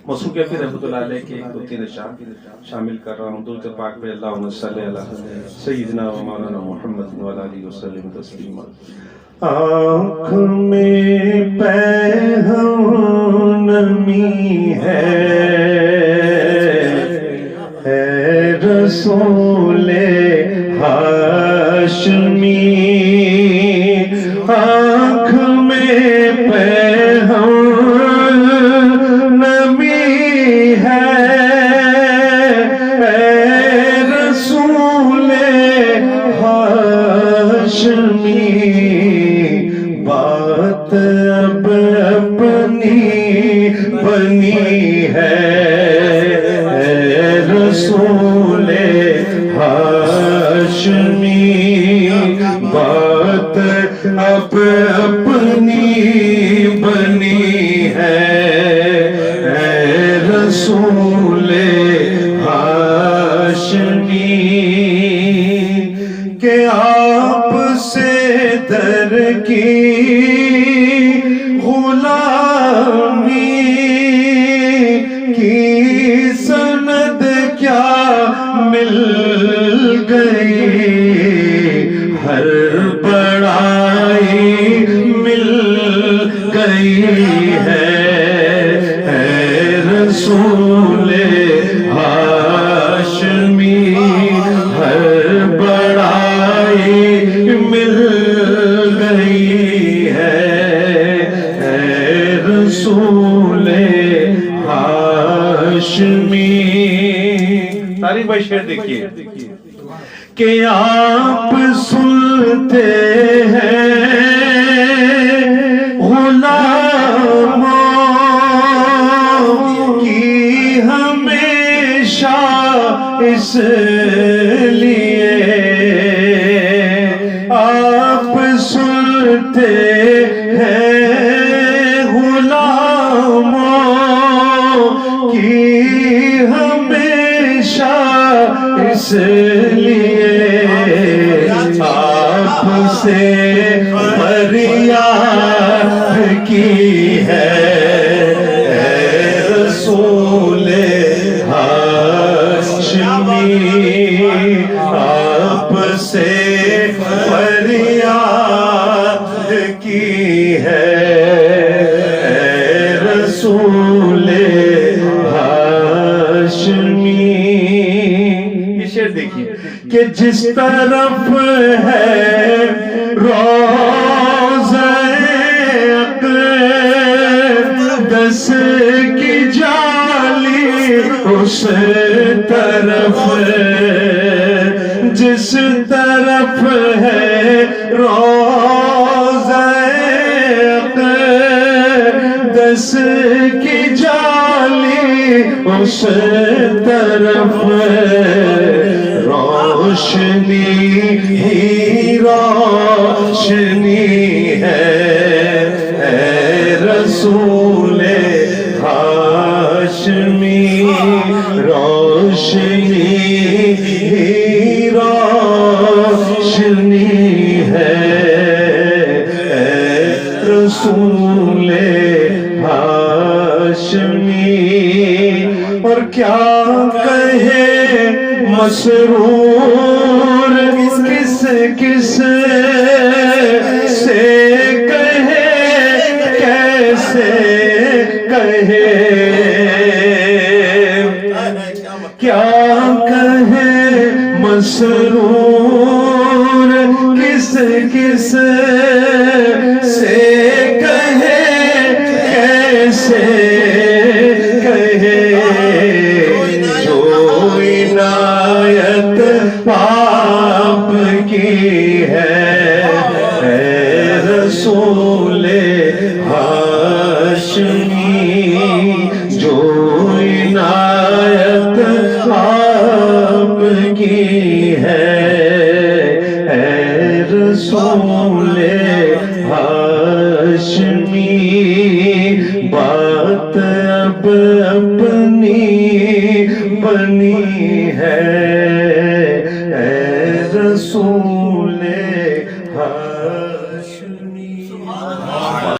موسوع کیفی رحمۃ اللہ علیہ کے 2-3 اشعار شامل کر رہا ہوں. درود پاک پہ اللہم صلی علی سیدنا و مولانا محمد و علی آلہ وسلم تسلیما. آنکھ میں پہم نمی ہے رسول ہاشمی. آنکھ میں پہم نمی ہے رسول ہاشمی. بات اب اپنی بنی ہے رسول ہاشمی. بات اب اپنی بنی ہے رسول ہاشمی. کہ آپ سے در کی غلامی کی سند کیا مل گئی. ہر بڑائی مل گئی ہے رسول ہاشمی. ہر بڑائی مل گئی ہے رسول ہاشمی. تاریخ بھائی شعر دیکھیے کہ آپ سنتے ہیں غلاموں کی ہمیشہ اس لیے. آپ سنتے ہیں غلاموں کی ہمیشہ اس لیے. آپ سے فریاد کی ہے رسول ہاشمی. آپ سے فریاد کی ہے رسول ہاشمی. یہ شعر دیکھیے کہ جس طرف ہے روضہ اقدس کی جالی اس طرف. جس طرف ہے روضہ اقدس کی جالی اس طرف روشنی ہی روشنی ہے رسول ہاشمی. روشنی ہی روشنی ہے رسول ہاشمی. اور کیا کہے مسرور کس کس سے کہے کیسے کہے. کیا کہے مسرور کس کس سے کہے کیسے کہے. جو عنایت آپ کی ہے رسول ہاشمی. جو عنایت آپ کی ہے رسول ہاشمی. بات اب اپنی بنی ہے رسول